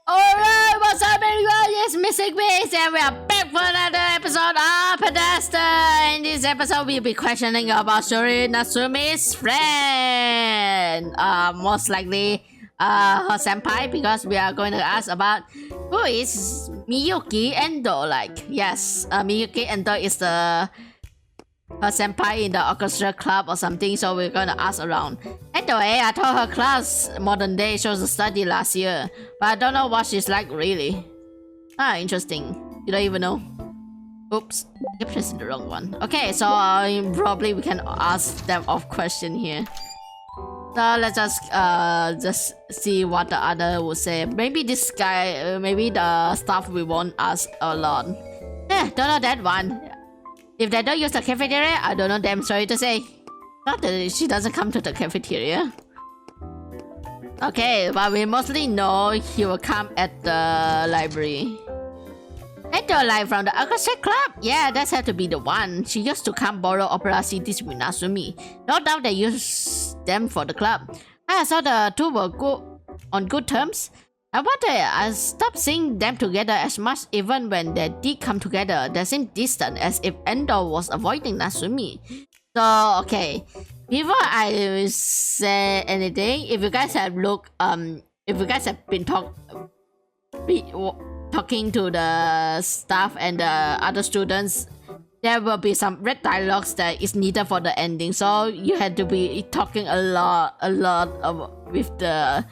Alright, what's up everyone? It's Missing Beast and we are back for another episode of Pedestal. In this episode, we'll be questioning about Shiori Natsumi's friend. Most likely her senpai, because we are going to ask about who is Miyuki Endou. Yes, Miyuki Endou is her senpai in the orchestra club or something, so we're gonna ask around. Anyway, I told her class modern day social study last year, but I don't know what she's like really. Interesting. You don't even know. Oops, I pressed the wrong one. Okay, so probably we can ask them off question here. So let's just see what the other would say. Maybe this guy, maybe the stuff we won't ask a lot. Don't know that one. If they don't use the cafeteria, I don't know them, sorry to say. Not that she doesn't come to the cafeteria. Okay, but we mostly know he will come at the library. Endou live from the orchestra club? Yeah, that's had to be the one. She used to come borrow opera CDs with Natsumi. No doubt they use them for the club. I saw the two were on good terms. I wonder, I stopped seeing them together as much. Even when they did come together, they seemed distant, as if Endou was avoiding Natsumi. So, okay, before I say anything, if you guys have if you guys have been talking to the staff and the other students, there will be some red dialogues that is needed for the ending. So you had to be talking a lot with the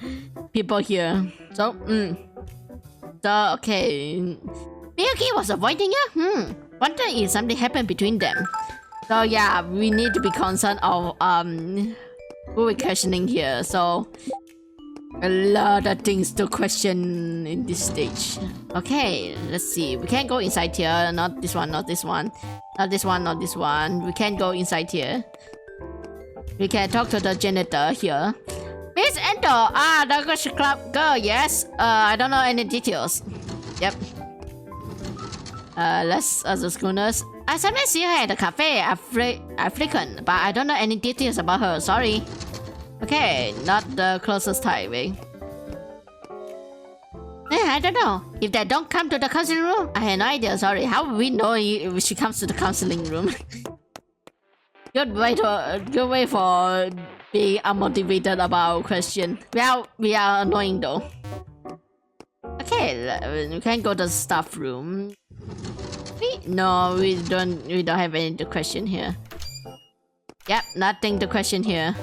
people here. So, okay. Miyuki was avoiding you? Wonder if something happened between them. So yeah, we need to be concerned of who we're questioning here. So a lot of things to question in this stage. Okay, let's see. We can't go inside here. Not this one, not this one. Not this one, not this one. We can't go inside here. We can talk to the janitor here. Miss Endou! The orchestra club girl, yes. I don't know any details. Yep. Let's the schooners. I sometimes see her at the cafe. I frequent, but I don't know any details about her. Sorry. Okay, not the closest type, eh? I don't know. If they don't come to the counseling room, I have no idea. Sorry. How will we know if she comes to the counseling room? Good way for being unmotivated about question. We are annoying though. Okay, we can go to the staff room. No, we don't have any to question here. Yep, nothing to question here.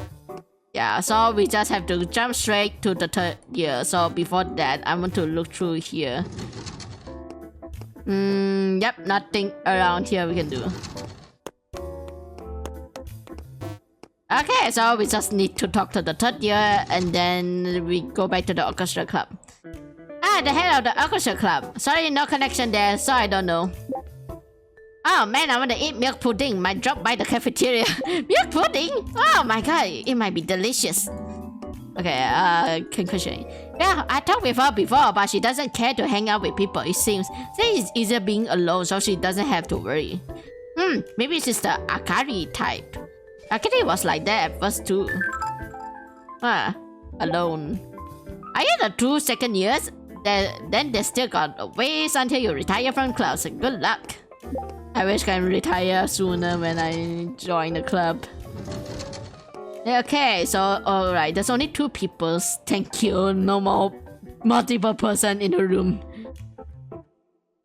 Yeah, so we just have to jump straight to the third year. So before that, I want to look through here. Yep, nothing around here we can do. Okay, so we just need to talk to the third year and then we go back to the orchestra club. The head of the orchestra club. Sorry, no connection there, so I don't know. Oh man, I want to eat milk pudding. Might drop by the cafeteria. Milk pudding? Oh my god, it might be delicious. Okay, conclusion. Yeah, I talked with her before, but she doesn't care to hang out with people, it seems. It's easier being alone, so she doesn't have to worry. Maybe she's the Akari type. Akari was like that at first too. Alone. Are you the 2 second years? Then they still got a ways until you retire from class. Good luck. I wish I can retire sooner when I join the club. Okay, so alright, there's only 2 people. Thank you. No more multiple person in the room.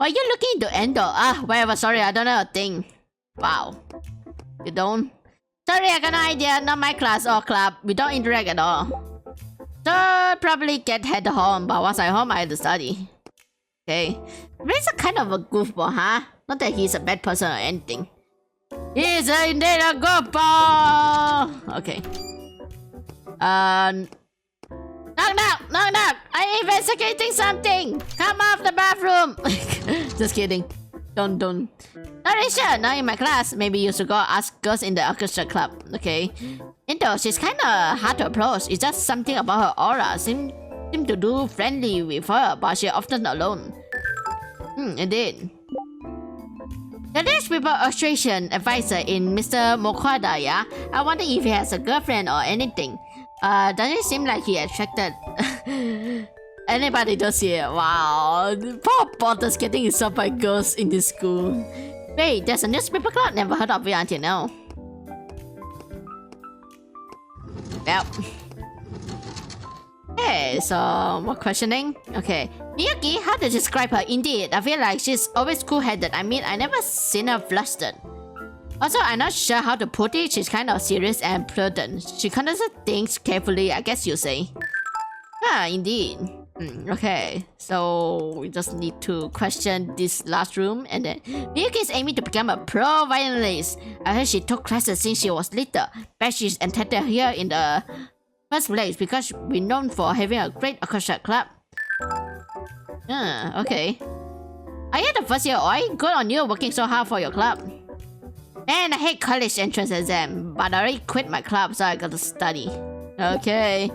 Are you looking into Endou? Whatever, sorry, I don't know a thing. Wow. You don't? Sorry, I got no idea. Not my class or club. We don't interact at all. So probably head home, but once I'm home, I have to study. Okay. He's a kind of a goofball, huh? Not that he's a bad person or anything. He's indeed a goofball! Okay. Knock! I'm investigating something! Come off the bathroom! Just kidding. Don't. Not really sure, not in my class. Maybe you should go ask girls in the orchestra club. Okay. Endou, she's kinda hard to approach. It's just something about her aura. Seem to do friendly with her, but she's often alone. Indeed. The Danish People Association advisor in Mr. Mokwada, yeah? I wonder if he has a girlfriend or anything. Doesn't seem like he attracted Anybody does here? Wow, poor Potter's getting himself by girls in this school. Wait, there's a newspaper club. Never heard of it until now. Yep. Okay, so more questioning. Okay, Miyuki, how to describe her? Indeed, I feel like she's always cool-headed. I mean, I never seen her flustered. Also, I'm not sure how to put it. She's kind of serious and prudent. She considers things carefully, I guess you say. Ah, indeed. Okay, so we just need to question this last room, and then Miyuki is aiming to become a pro violinist. I heard she took classes since she was little. But she's entered here in the first place because we're known for having a great orchestra club. Okay. Are you the first year, Oi? Good on you working so hard for your club. Man, I hate college entrance exam, but I already quit my club, so I got to study. Okay.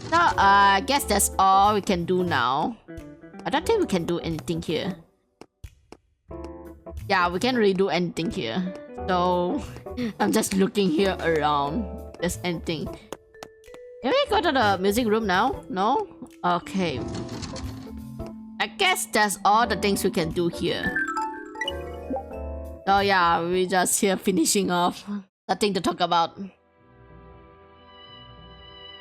So, I guess that's all we can do now. I don't think we can do anything here. Yeah, we can't really do anything here. So, I'm just looking here around. There's anything. Can we go to the music room now? No? Okay. I guess that's all the things we can do here. So yeah, we just here finishing off. Nothing to talk about. The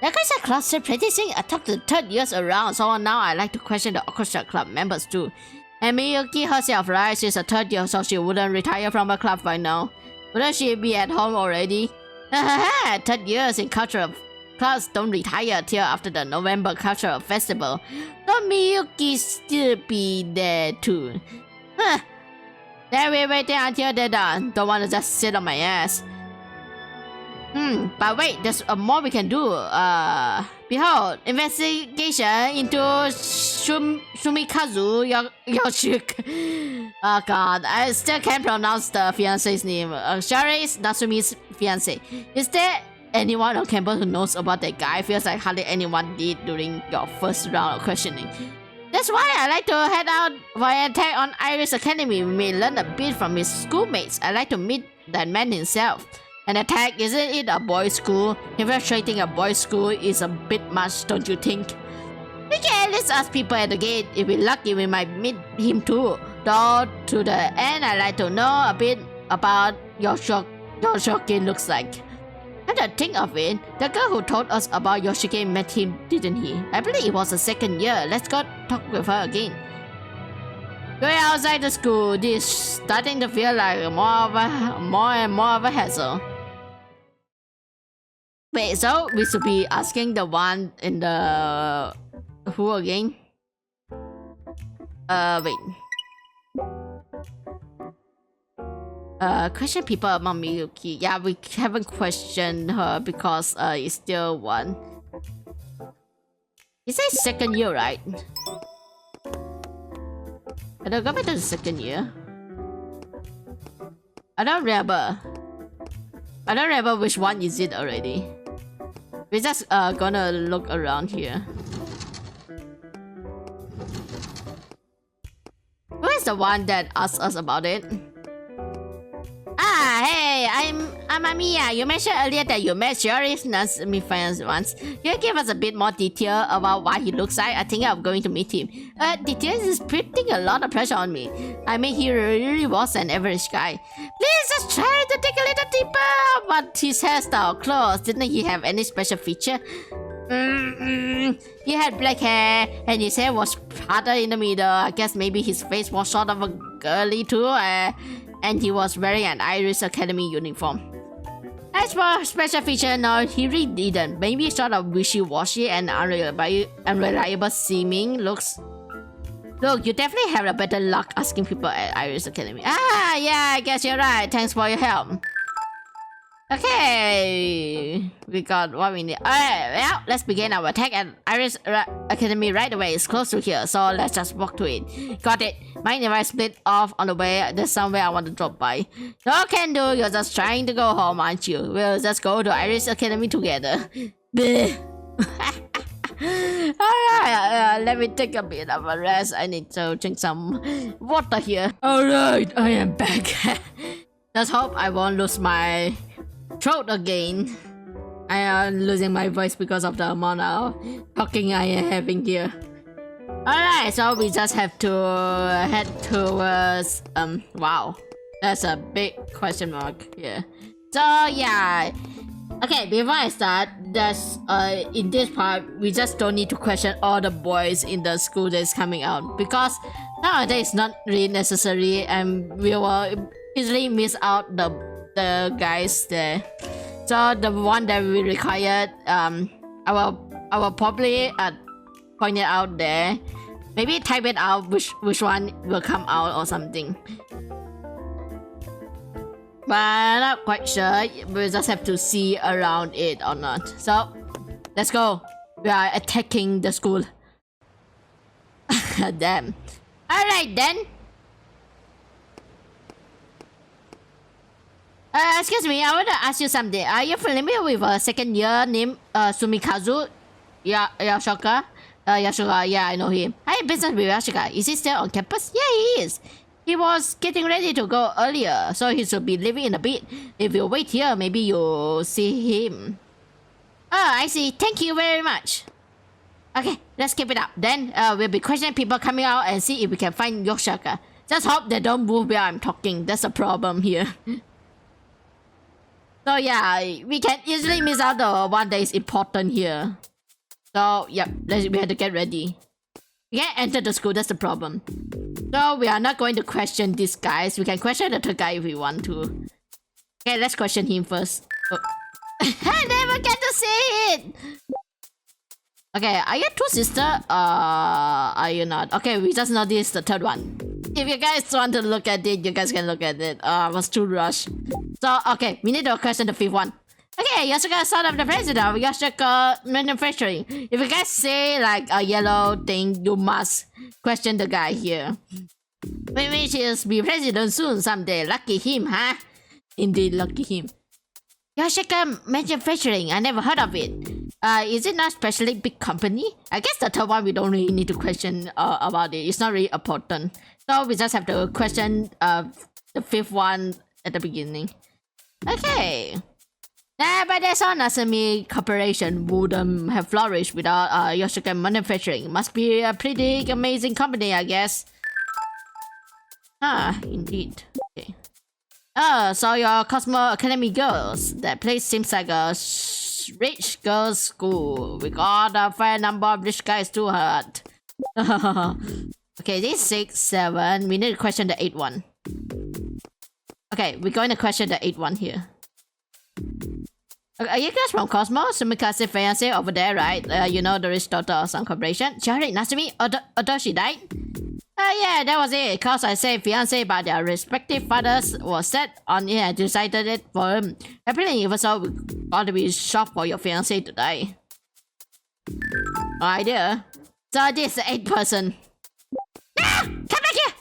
orchestra club is practicing. I talked to the third years around, so now I like to question the orchestra club members too. And Miyuki herself, right? She's a third year, so she wouldn't retire from her club by now. Wouldn't she be at home already? Third years in cultural clubs don't retire till after the November Cultural Festival. So Miyuki still be there too. Then we waiting until they're done. Don't want to just sit on my ass. But wait, there's more we can do. Behold, investigation into Shumikazu Yoshik. Oh god, I still can't pronounce the fiance's name. Shiori is Natsumi's fiancé. Is there anyone on campus who knows about that guy? Feels like hardly anyone did during your first round of questioning. That's why I like to head out for an attack on Iris Academy. We may learn a bit from his schoolmates. I like to meet that man himself. An attack, isn't it a boys' school? Infiltrating a boys' school is a bit much, don't you think? We can at least ask people at the gate. If we're lucky, we might meet him too. Though, to the end, I'd like to know a bit about Yoshiki looks like. Come to think of it, the girl who told us about Yoshiki met him, didn't he? I believe it was the second year. Let's go talk with her again. Going outside the school, this is starting to feel like more and more of a hassle. Wait, so we should be asking the one in the... who again? Wait. Question people among Miyuki. Yeah, we haven't questioned her because it's still one. He says second year, right? I don't go back to the second year. I don't remember which one is it already. We're just gonna look around here. Who is the one that asked us about it? Ah, hey, I'm Amiya. You mentioned earlier that you met Shiori's Natsumi fans once. Can you give us a bit more detail about what he looks like? I think I'm going to meet him. Details is putting a lot of pressure on me. I mean, he really was an average guy. Please just try to dig a little deeper. But his hairstyle, clothes, didn't he have any special feature? He had black hair and his hair was parted in the middle. I guess maybe his face was sort of a girly too. And he was wearing an Iris Academy uniform. As for special feature, no, he really didn't. Maybe sort of wishy-washy and unreliable seeming looks. Look, you definitely have a better luck asking people at Iris Academy. Ah, yeah, I guess you're right. Thanks for your help. Okay, we got what we need. Alright, well, let's begin our attack at Iris Academy right away. It's close to here, so let's just walk to it. Got it. Mind if I split off on the way? There's somewhere I want to drop by. No can do, you're just trying to go home, aren't you? We'll just go to Iris Academy together. Alright, let me take a bit of a rest. I need to drink some water here. Alright, I am back. Let's hope I won't lose my throat again. I am losing my voice because of the amount of talking I am having here. Alright, so we just have to head towards wow. That's a big question mark here. So yeah. Okay, before I start, that's in this part we just don't need to question all the boys in the school that's coming out because nowadays it's not really necessary and we will easily miss out the guys there. So the one that we required, I will probably point it out there. Maybe type it out which one will come out or something. But I'm not quite sure. We just have to see around it or not. So let's go. We are attacking the school. Damn. Alright then. Excuse me, I want to ask you something. Are you familiar with a second year named Sumikazu Yashoka? Yashoka, yeah, I know him. I have business with Yashoka. Is he still on campus? Yeah, he is. He was getting ready to go earlier, so he should be leaving in a bit. If you wait here, maybe you'll see him. Oh, I see. Thank you very much. Okay, let's keep it up. Then we'll be questioning people coming out and see if we can find Yoshaka. Just hope they don't move while I'm talking. That's a problem here. So yeah, we can easily miss out the one that is important here. So yeah, we have to get ready. We can't enter the school, that's the problem. So we are not going to question these guys. We can question the third guy if we want to. Okay, let's question him first. Oh. I never get to see it! Okay, are you two sisters? Are you not? Okay, we just noticed the third one. If you guys want to look at it, you guys can look at it. I was too rushed. So, okay, we need to question the fifth one. Okay, Yasuka, son of the president of Yasuka Manufacturing. If you guys say like a yellow thing, you must question the guy here. We wish he'll be president soon someday. Lucky him, huh? Indeed, lucky him. Yasuka Manufacturing, I never heard of it. Is it not especially big company? I guess the third one we don't really need to question about it. It's not really important. So we just have to question the fifth one at the beginning. Okay. But that's all Nasumi Corporation wouldn't have flourished without Yoshika Manufacturing. Must be a pretty amazing company, I guess. Ah, indeed. Okay. So your Cosmo Academy girls. That place seems like a rich girls' school. We got a fair number of rich guys to hurt. Okay, this 6, 7. We need to question the 8 one. Okay, we're going to question the 8 one here. Are you guys from Cosmo? Sumikaze fiancé over there, right? You know the rich daughter of some corporation? Shiori, Natsumi, although she died? Yeah, that was it. Cause I say fiancé, but their respective fathers was set on it and decided it for him. Apparently, even so, we got to be shocked for your fiancé to die. No idea. So this is the 8th person. Ah! Come back here!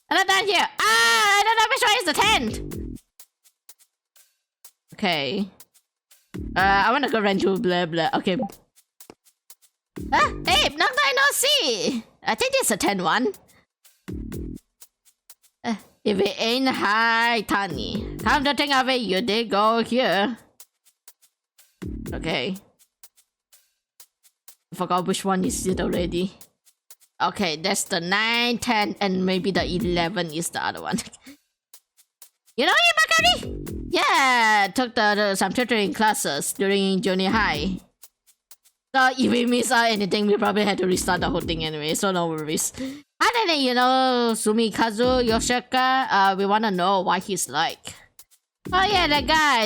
I'm not done here. I don't know which one is the 10th. Okay. I wanna go run to blah blah. Okay. Hey, long time no see. I think this is a 10 one. If it ain't hi, Tani. Come to think of it, you did go here. Okay. I forgot which one is it already. Okay, that's the 9, 10, and maybe the 11 is the other one. You know him, Akari? Yeah, took some tutoring classes during junior high. So if we miss out anything, we probably had to restart the whole thing anyway, so no worries. Other than, you know, Sumikazu Yoshika, we wanna know what he's like. Oh yeah,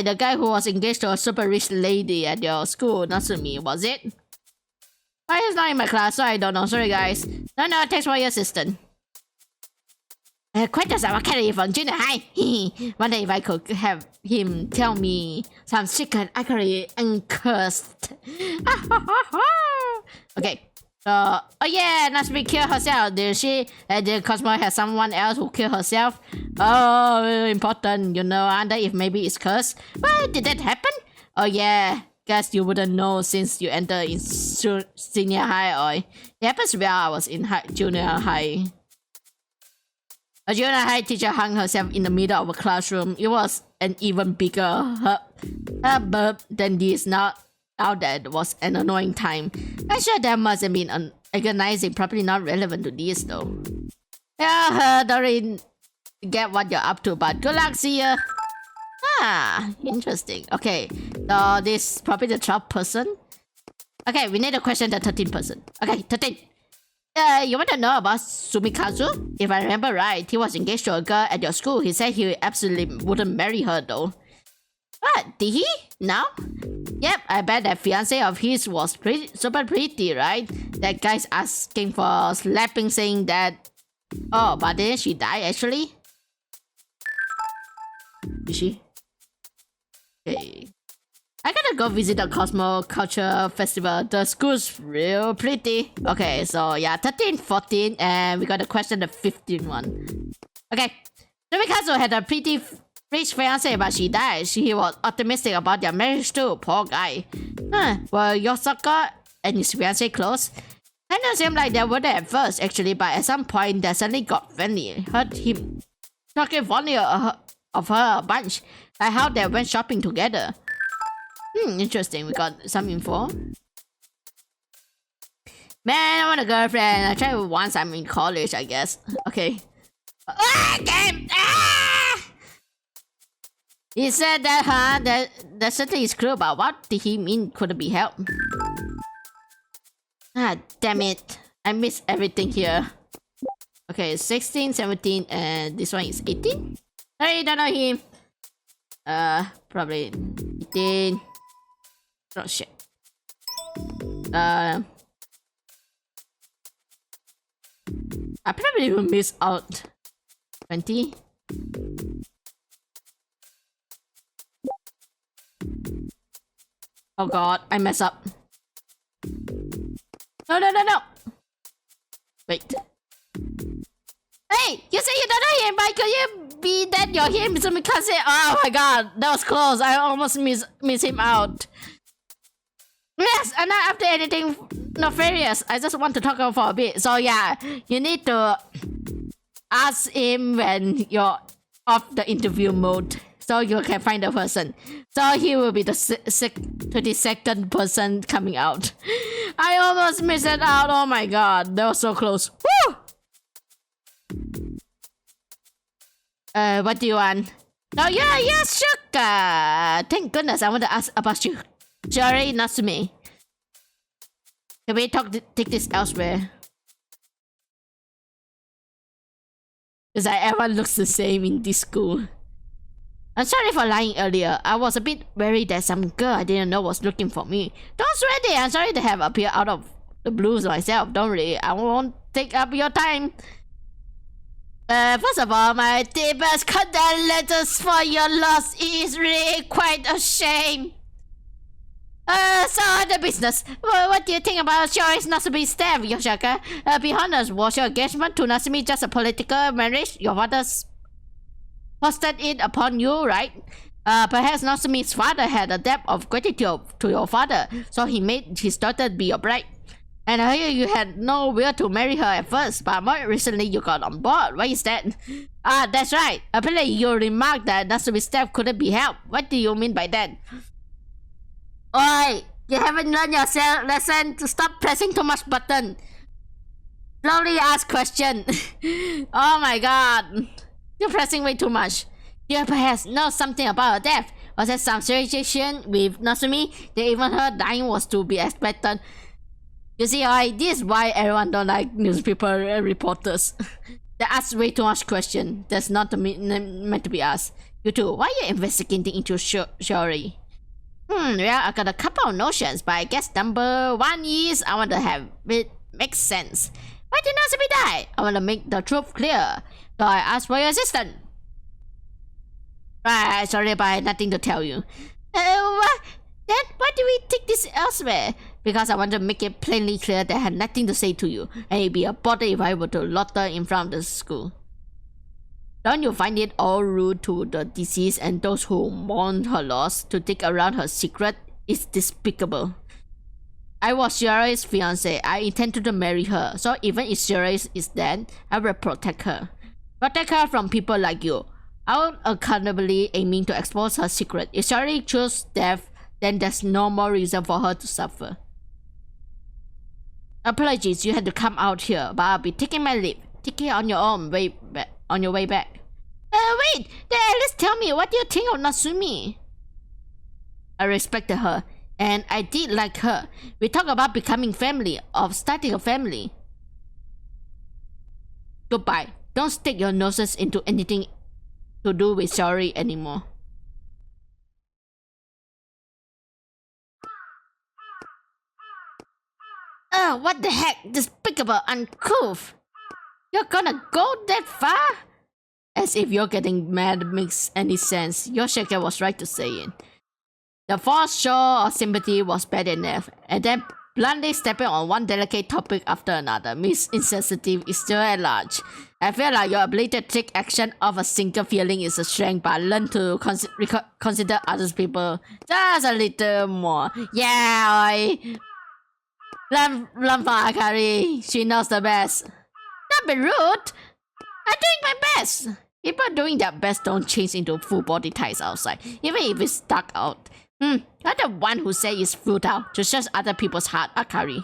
the guy who was engaged to a super rich lady at your school, Natsumi, was it? Oh, he's not in my class, so I don't know. Sorry, guys. No, thanks for your assistant. Quite a Akari from junior high. Wonder if I could have him tell me some secret Akari uncursed. Okay. Oh yeah, Natsumi killed herself. Did she? Did Cosmo have someone else who killed herself? Oh, important. You know, I wonder if maybe it's cursed. Why did that happen? Oh yeah. Guess you wouldn't know since you entered in senior high, or it happens while I was in junior high. A junior high teacher hung herself in the middle of a classroom. It was an even bigger burp than this. Now that was an annoying time. I'm sure there must have been agonizing. Probably not relevant to this though. Yeah, don't really get what you're up to, but good luck, see ya. Ah, interesting. Okay, so this is probably the 12th person. Okay, we need to question the 13th person. Okay, 13. You want to know about Sumikazu? If I remember right, he was engaged to a girl at your school. He said he absolutely wouldn't marry her though. What? Did he? Now? Yep, I bet that fiancé of his was super pretty, right? That guy's asking for slapping, saying that... Oh, but didn't she die actually? Is she? Okay. I gotta go visit the Cosmo Culture Festival. The school's real pretty. Okay, so yeah, 13, 14, and we gotta question the 15th one. Okay. Sumikazu had a pretty rich fiancé, but she died. He was optimistic about their marriage too. Poor guy. Were Yosaka and his fiancé close? Kinda seemed like they were there at first, actually, but at some point they suddenly got friendly. Heard him talking funny of her a bunch, like how they went shopping together. Interesting. We got some info. Man, I want a girlfriend. I tried it once. I'm in college, I guess. Okay. Game! He said that, that certainly is true, but what did he mean couldn't be helped? Ah, damn it. I missed everything here. Okay, 16, 17, and this one is 18? Sorry, don't know him. Probably 18. Oh shit. I probably will miss out 20. Oh god, I mess up. No. Wait. Hey, you say you don't know him, but could you be that you're him? Because oh my god, that was close. I almost miss him out. Yes, I'm not after anything nefarious. I just want to talk for a bit. So yeah, you need to ask him when you're off the interview mode, so you can find the person. So he will be the 22nd person coming out. I almost missed it out. Oh my god, that was so close. Woo! What do you want? Oh yeah, Sugar. Thank goodness, I want to ask about you. Shiori, not to me. Can we take this elsewhere? Because everyone looks the same in this school. I'm sorry for lying earlier. I was a bit worried that some girl I didn't know was looking for me. Don't sweat it. I'm sorry to have appeared out of the blues myself. Don't worry. I won't take up your time. First of all, my deepest condolences for your loss. It is really quite a shame. So the business. What do you think about Shiori's Natsumi's death, Yoshaka? Be honest, was your engagement to Natsumi just a political marriage? Your father's posted it upon you, right? Perhaps Natsumi's father had a debt of gratitude to your father, so he made his daughter be your bride. And I hear you had no will to marry her at first, but more recently you got on board. Why is that? That's right. Apparently you remarked that Natsumi's death couldn't be helped. What do you mean by that? Oi! You haven't learned your lesson to stop pressing too much button. Slowly ask question. Oh my god. You're pressing way too much. You perhaps know something about her death. Was there some situation with Natsumi that even her dying was to be expected? You see, this is why everyone don't like newspaper reporters. They ask way too much question. That's not meant to be asked. You two, why are you investigating into Shiori? Well, I got a couple of notions, but I guess number one is I want to have it make sense. Why did Natsumi die? I want to make the truth clear. So I asked for your assistant. Right, sorry, but I had nothing to tell you. What? Then why do we take this elsewhere? Because I want to make it plainly clear that I had nothing to say to you, and it'd be a bother if I were to loiter in front of the school. Don't you find it all rude to the deceased and those who mourn her loss to dig around her secret? It's despicable. I was Shiori's fiancé. I intended to marry her, so even if Shiori is dead, I will protect her. Protect her from people like you. I will accountably aiming to expose her secret. If Shiori chose death, then there's no more reason for her to suffer. Apologies, you had to come out here, but I'll be taking my leave. Take it on your own way back. On your way back. Wait! Then at least tell me, what do you think of Natsumi? I respected her, and I did like her. We talked about becoming family, of starting a family. Goodbye. Don't stick your noses into anything to do with Shiori anymore. What the heck? Despicable, uncouth. You're gonna go that far? As if you're getting mad makes any sense. Yoshika was right to say it. The false show of sympathy was bad enough, and then bluntly stepping on one delicate topic after another. Miss Insensitive is still at large. I feel like your ability to take action of a single feeling is a strength, but learn to consider other people just a little more. Yeah, oi. Run for Akari. She knows the best. Don't be rude. I'm doing my best. People doing their best don't change into full body ties outside, even if it's dark out. You're the one who said it's futile to search other people's heart, Akari.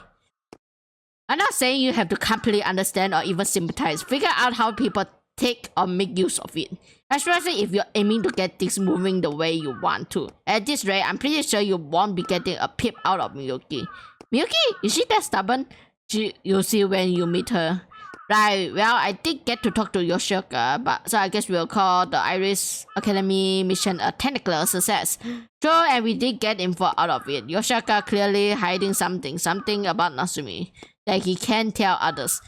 I'm not saying you have to completely understand or even sympathize. Figure out how people take or make use of it. Especially if you're aiming to get things moving the way you want to. At this rate, I'm pretty sure you won't be getting a peep out of Miyuki. Miyuki? Is she that stubborn? You'll see when you meet her. Right, well, I did get to talk to Yoshika, but so I guess we'll call the Iris Academy mission a technical success. Sure, and we did get info out of it. Yoshika clearly hiding something about Natsumi that he can't tell others.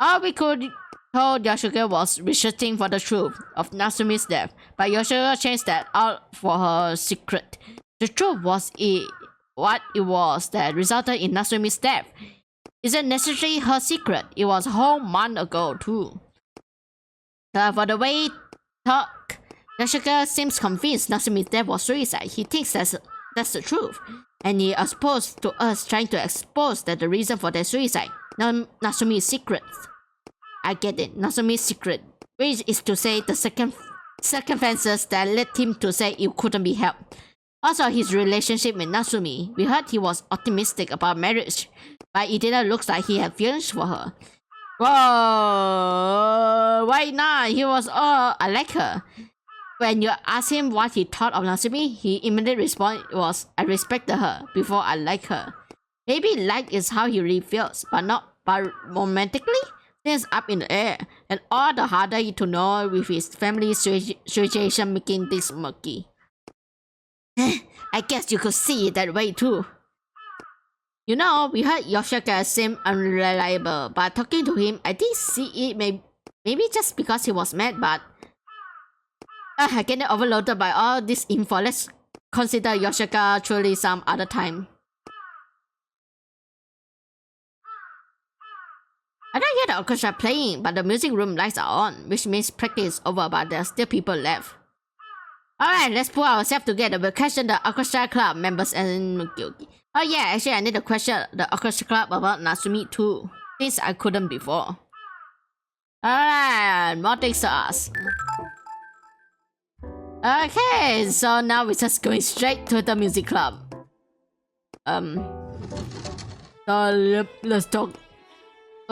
All we could told Yoshika was researching for the truth of Natsumi's death, but Yoshika changed that out for her secret. The truth was what it was that resulted in Natsumi's death. Isn't necessarily her secret. It was a whole month ago too. For the way he talk, Yoshika seems convinced Natsumi's death was suicide. He thinks that's the truth, and he opposed to us trying to expose that the reason for their suicide. Natsumi's secret. I get it. Natsumi's secret, which is to say the circumstances that led him to say it couldn't be helped. Also, his relationship with Natsumi. We heard he was optimistic about marriage, but it didn't look like he had feelings for her. Whoa! Why not? He was, I like her. When you asked him what he thought of Natsumi, he immediately responded was, I respected her before I like her. Maybe like is how he really feels, but romantically? Things up in the air, and all the harder to know with his family situation making things murky. I guess you could see it that way too. You know, we heard Yoshika seemed unreliable, but talking to him, I did see it maybe just because he was mad, but I get overloaded by all this info. Let's consider Yoshika truly some other time. I don't hear the orchestra playing, but the music room lights are on, which means practice is over, but there are still people left. Alright, let's pull ourselves together. We'll question the orchestra club members and Miyuki. Oh yeah, actually I need to question the orchestra club about Natsumi too, since I couldn't before. Alright, more things to ask. Okay, so now we're just going straight to the music club. So let's talk.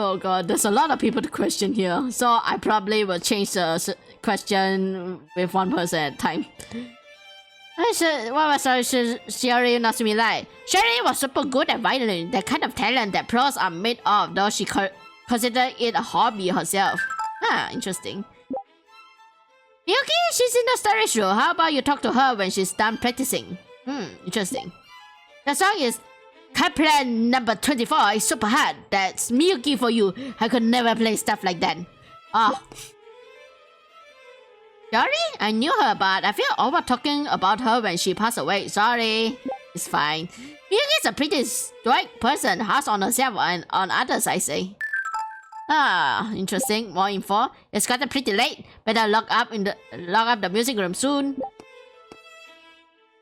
Oh god, there's a lot of people to question here, so I probably will change the question with one person at a time. What was Shiori Natsumi like? Shiori was super good at violin, the kind of talent that pros are made of, though she considered it a hobby herself. Interesting. Miyuki, she's in the storage room. How about you talk to her when she's done practicing? Interesting. The song is Kaplan number 24 is super hard. That's Miyuki for you. I could never play stuff like that. Sorry? I knew her, but I feel over talking about her when she passed away. Sorry. It's fine. Miyuki's a pretty stoic person, harsh on herself and on others, I say. Interesting. More info. It's gotten pretty late. Better lock up the music room soon.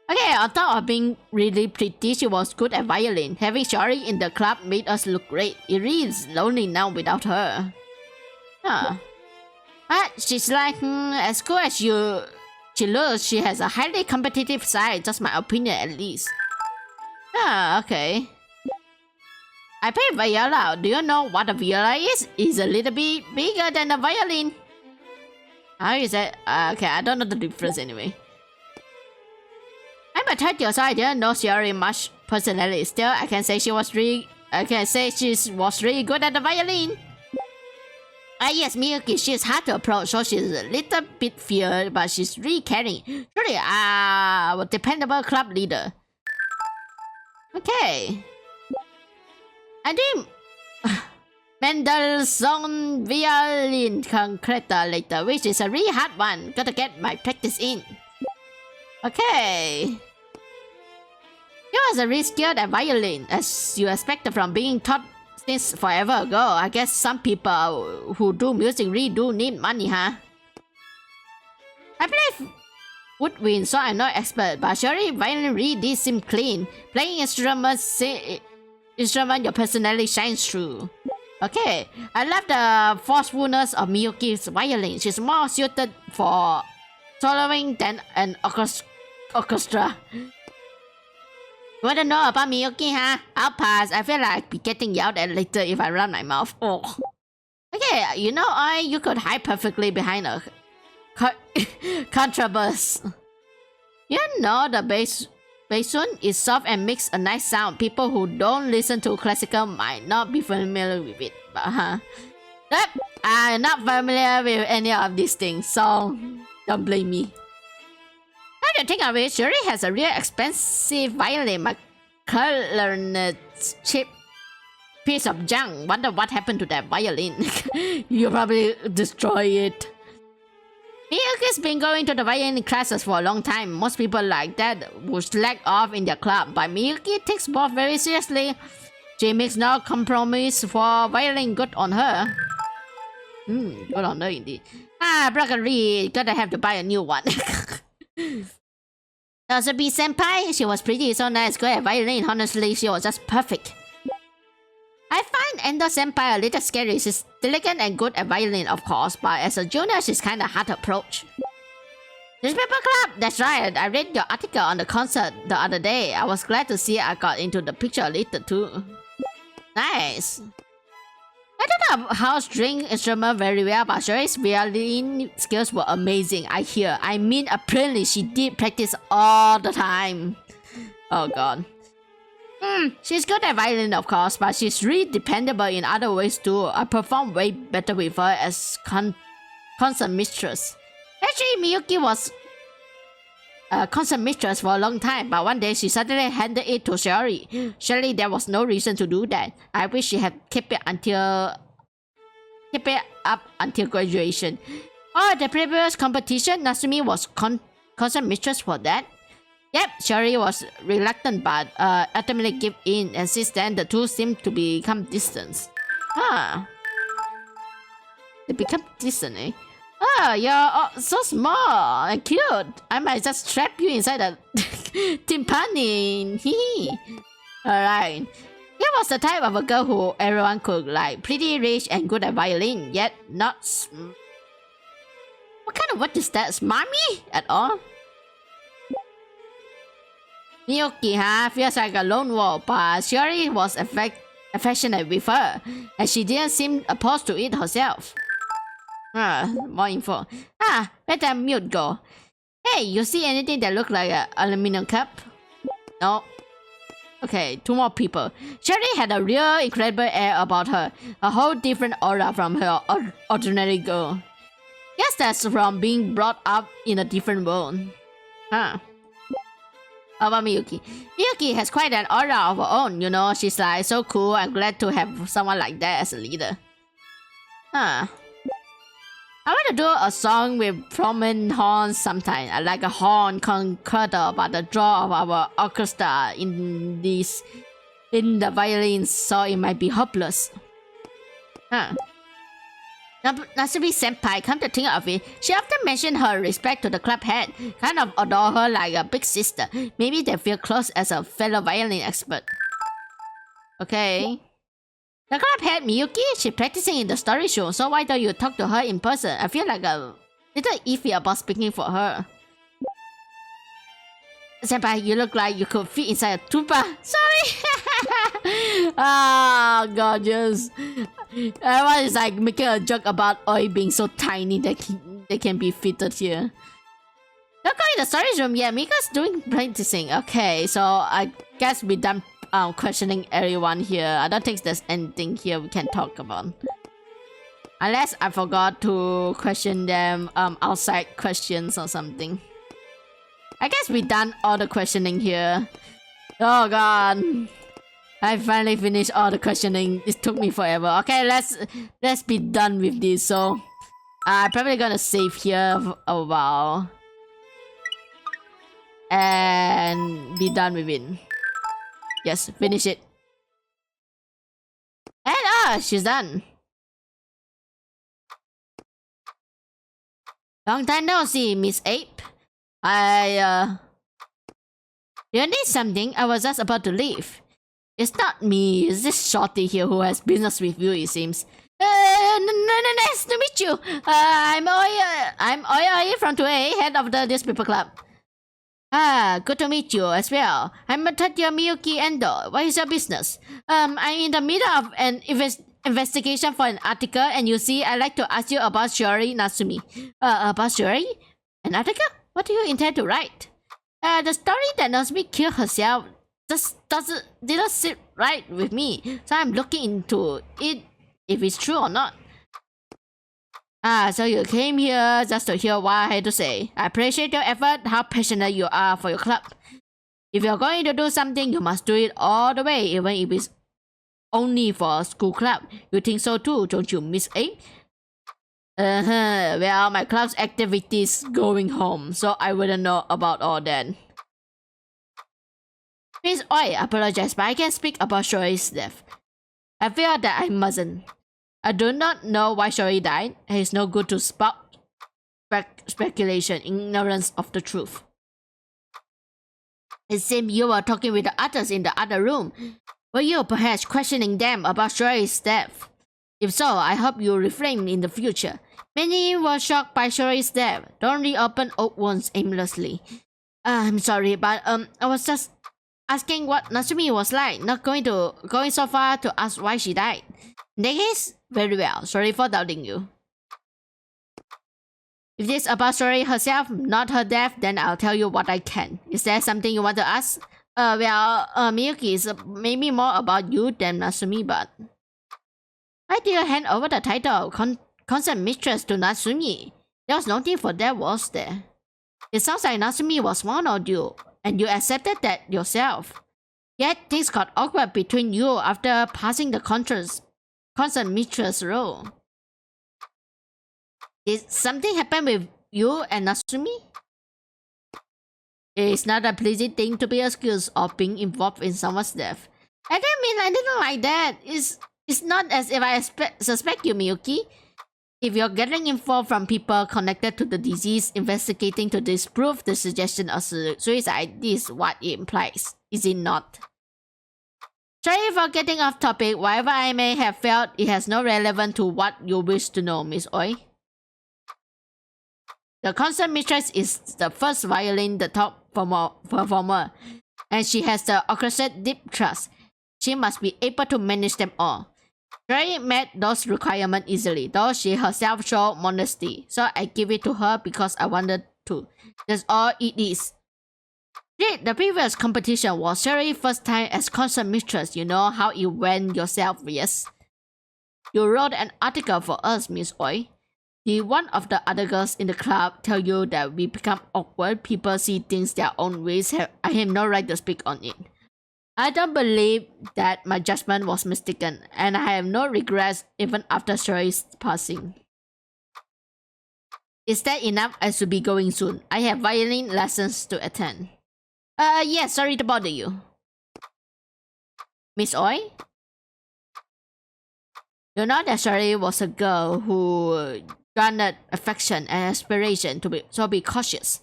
Okay, on top of being really pretty, she was good at violin. Having Shiori in the club made us look great. It really is lonely now without her. But she's like, as cool as she looks, she has a highly competitive side. Just my opinion, at least. Okay. I play viola. Do you know what a viola is? It's a little bit bigger than a violin. How is it? Okay, I don't know the difference anyway. I'm a third year, so I didn't know Shiori much personally. Still, I can say she was really good at the violin. Yes, Miyuki, she's hard to approach, so she's a little bit feared, but she's really caring. Truly, a dependable club leader. Okay. I think Mendelssohn violin concerto later, which is a really hard one. Gotta get my practice in. Okay. He was a really skilled at violin, as you expected from being taught since forever ago. I guess some people who do music really do need money, huh? I play woodwind, so I'm not expert, but Shiori violin really did seem clean. Playing instrument your personality shines through. Okay, I love the forcefulness of Miyuki's violin. She's more suited for soloing than an orchestra. You wanna know about Miyuki, huh? I'll pass. I feel like I'll be getting yelled at later if I run my mouth. Oh. Okay, you know, you could hide perfectly behind a contrabass. You know the bassoon is soft and makes a nice sound. People who don't listen to classical might not be familiar with it, but Yep, I'm not familiar with any of these things, so don't blame me. Now you think of it, Shiori has a real expensive violin, but colorless cheap piece of junk. Wonder what happened to that violin. You probably destroy it. Miyuki's been going to the violin classes for a long time. Most people like that would slack off in their club, but Miyuki takes both very seriously. She makes no compromise for violin. Good on her. Good on her indeed. Broccoli, gotta have to buy a new one. Also, be senpai, she was pretty, so nice, good at violin. Honestly, she was just perfect. I find Endou senpai a little scary. She's delicate and good at violin, of course, but as a junior, she's kinda hard to approach. Newspaper club, that's right. I read your article on the concert the other day. I was glad to see I got into the picture a little too. Nice. I don't know how string instrument very well, but Shiori's violin skills were amazing. I mean, apparently she did practice all the time. Oh god. She's good at violin, of course, but she's really dependable in other ways too. I perform way better with her as concert mistress. Actually, Miyuki was a concert mistress for a long time, but one day she suddenly handed it to Shiori. Surely there was no reason to do that. I wish she had kept it up until graduation. Oh, the previous competition, Natsumi was concert mistress for that. Yep, Shiori was reluctant but ultimately gave in, and since then the two seem to become distant. They become distant, eh? You're so small and cute. I might just trap you inside a timpani. Alright. He was the type of a girl who everyone could like. Pretty rich and good at violin, yet not what kind of word is that? Smarmy at all? Miyuki, feels like a lone wolf, but Shiori was affectionate with her, and she didn't seem opposed to it herself. More info. Let that mute go. Hey, you see anything that look like an aluminum cup? No. Okay, 2 more people. Shiori had a real incredible air about her. A whole different aura from her ordinary girl. Guess that's from being brought up in a different world. How about Miyuki? Miyuki has quite an aura of her own, you know. She's like so cool. I'm glad to have someone like that as a leader. I want to do a song with prominent horns sometime. I like a horn concerto, but the draw of our orchestra in the violins, so it might be hopeless. Natsumi senpai, come to think of it, she often mentioned her respect to the club head, kind of adore her like a big sister. Maybe they feel close as a fellow violin expert. Okay. The club head Miyuki, she's practicing in the story show, so why don't you talk to her in person? I feel like a little iffy about speaking for her. Senpai, you look like you could fit inside a tuba. Sorry. Oh, gorgeous. Everyone is like making a joke about Oi being so tiny that they can be fitted here. Not going to the storage room yet. Mika's doing practicing. Okay, so I guess we're done questioning everyone here. I don't think there's anything here we can talk about. Unless I forgot to question them outside questions or something. I guess we done all the questioning here. Oh god. I finally finished all the questioning. It took me forever. Okay, let's be done with this. So I'm probably gonna save here for a while. And be done with it. Yes, finish it. And she's done. Long time no see, Miss Ape. You need something? I was just about to leave. It's not me. It's this shorty here who has business with you, it seems. Nice to meet you. I'm Oi from 2A, head of the newspaper club. Good to meet you as well. I'm your Miyuki Endou. What is your business? I'm in the middle of an investigation for an article, and you see, I'd like to ask you about Shiori Natsumi. About Shiori? An article? What do you intend to write? The story that Natsumi killed herself just didn't sit right with me, so I'm looking into it, if it's true or not. So you came here just to hear what I had to say. I appreciate your effort, how passionate you are for your club. If you're going to do something, you must do it all the way, even if it's only for a school club. You think so too, don't you, Miss A? Well, my club's activities going home, so I wouldn't know about all that. Miss Oi, apologize, but I can't speak about Shiori's death. I feel that I mustn't. I do not know why Shiori died, and it's no good to spout speculation, ignorance of the truth. It seemed you were talking with the others in the other room. Were you perhaps questioning them about Shiori's death? If so, I hope you refrain in the future. Many were shocked by Shiori's death. Don't reopen old wounds aimlessly. I'm sorry, but I was just asking what Natsumi was like, not going so far to ask why she died. In that case, very well. Sorry for doubting you. If this is about Shiori herself, not her death, then I'll tell you what I can. Is there something you want to ask? Miyuki is maybe more about you than Natsumi, but why did you hand over the title of constant mistress to Natsumi? There was no need for that, was there? It sounds like Natsumi was one of you, and you accepted that yourself. Yet things got awkward between you after passing the constant mistress role. Did something happen with you and Natsumi? It's not a pleasing thing to be accused of being involved in someone's death. I didn't mean anything like that. It's not as if I suspect you, Miyuki. If you're getting info from people connected to the disease, investigating to disprove the suggestion of suicide, this is what it implies, is it not? Sorry for getting off topic. Whatever I may have felt, it has no relevance to what you wish to know, Miss Oi. The constant mistress is the first violin, the top performer, and she has the orchestrated deep trust. She must be able to manage them all. Shiori met those requirements easily, though she herself showed modesty, so I give it to her because I wanted to. That's all it is. The previous competition was Shiori's first time as constant mistress. You know how it went yourself, yes? You wrote an article for us, Miss Oi. Did one of the other girls in the club tell you that we become awkward? People see things their own ways. I have no right to speak on it. I don't believe that my judgment was mistaken, and I have no regrets even after Shiori's passing. Is that enough? I should be going soon. I have violin lessons to attend. Yes, sorry to bother you. Miss Oi? You know that Shiori was a girl who garnered affection and aspiration, so be cautious.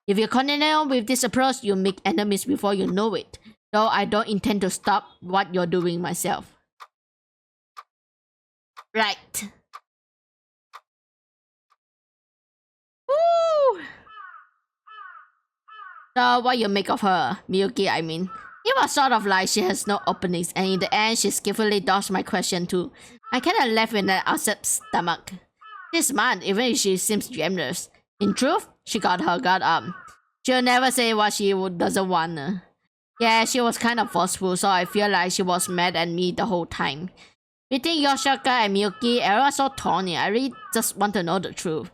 If you continue with this approach, you'll make enemies before you know it. Though I don't intend to stop what you're doing myself. Right. Woo! So what you make of her, Miyuki, I mean? It was sort of like she has no openings, and in the end, she skillfully dodged my question too. I kinda left with an upset stomach. She's smart, even if she seems generous. In truth, she got her guard up. She'll never say what she doesn't want. Yeah, she was kind of forceful, so I feel like she was mad at me the whole time. Between Yoshioka and Miyuki, everyone's so thorny. I really just want to know the truth.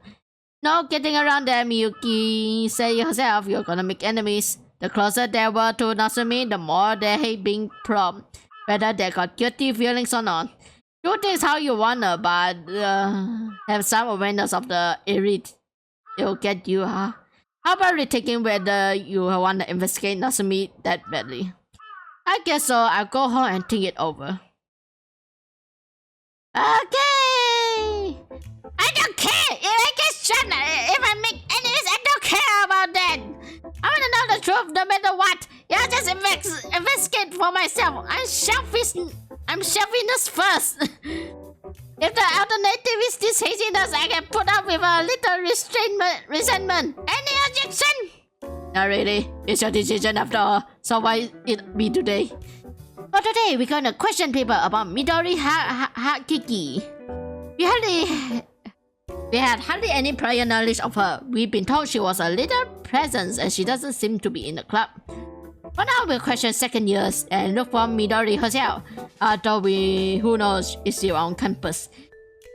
No getting around there, Miyuki said herself, you're gonna make enemies. The closer they were to Natsumi, the more they hate being probed, whether they got guilty feelings or not. Do things how you wanna, but have some awareness of the elite. It'll get you, huh? How about rethinking whether you wanna investigate Natsumi that badly? I guess so. I'll go home and think it over. Okay! I don't care! If I get shot, if I make enemies, I don't care about that! I wanna know the truth no matter what! Yeah, just investigate for myself. I'm selfishness first. If the alternative is this haziness, I can put up with a little resentment. Any objection? Not really. It's your decision after all. So why it be today? For today, we're gonna question people about Midori Hakiki. We had hardly any prior knowledge of her. We've been told she was a little presence and she doesn't seem to be in the club. For now, we'll question second years and look for Midori herself. Although who knows, is still on campus.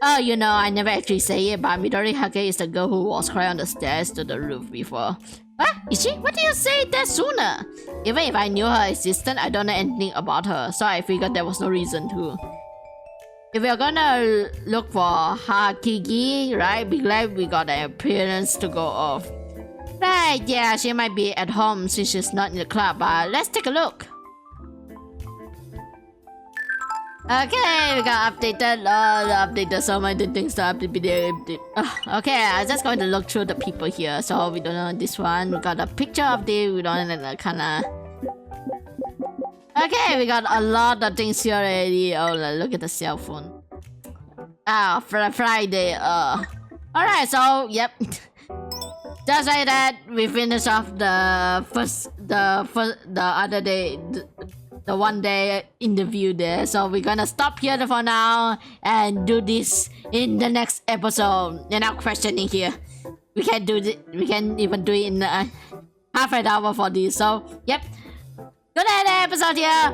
Oh, you know, I never actually say it, but Midori Hake is the girl who was crying on the stairs to the roof before. What? Is she? What did you say that sooner? Even if I knew her existence, I don't know anything about her, so I figured there was no reason to. If we're gonna look for Hakiki, right, be glad we got an appearance to go off. Right, yeah, she might be at home since she's not in the club, but let's take a look. Okay, we got updated so many things to update. Okay, I'm just going to look through the people here. So we don't know this one. We got a picture of this. We don't know kinda. Okay, we got a lot of things here already. Oh, look at the cell phone. Friday. Alright, so yep. Just like that, we finished off the other day, the one day interview there. So we're gonna stop here for now and do this in the next episode. You're not questioning here. We can do it. We can even do it in half an hour for this. So yep. Good episode here.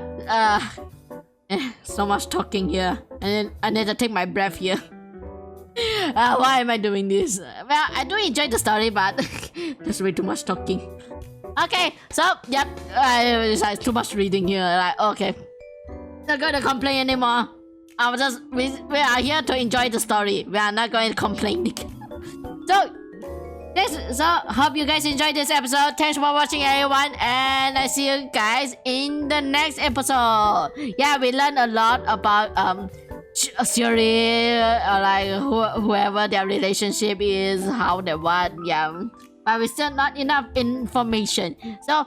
So much talking here, and then I need to take my breath here. Why am I doing this? Well, I do enjoy the story, but there's way too much talking. Okay, so yep, it's too much reading here. Like, okay, not going to complain anymore. We are here to enjoy the story. We are not going to complain. So hope you guys enjoyed this episode. Thanks for watching, everyone, and I see you guys in the next episode. Yeah, we learned a lot about Shiori, like whoever their relationship is, how they what, yeah. But we still not enough information. So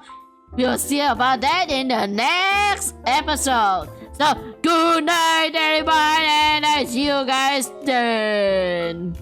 we'll see about that in the next episode. So good night, everybody, and I see you guys then.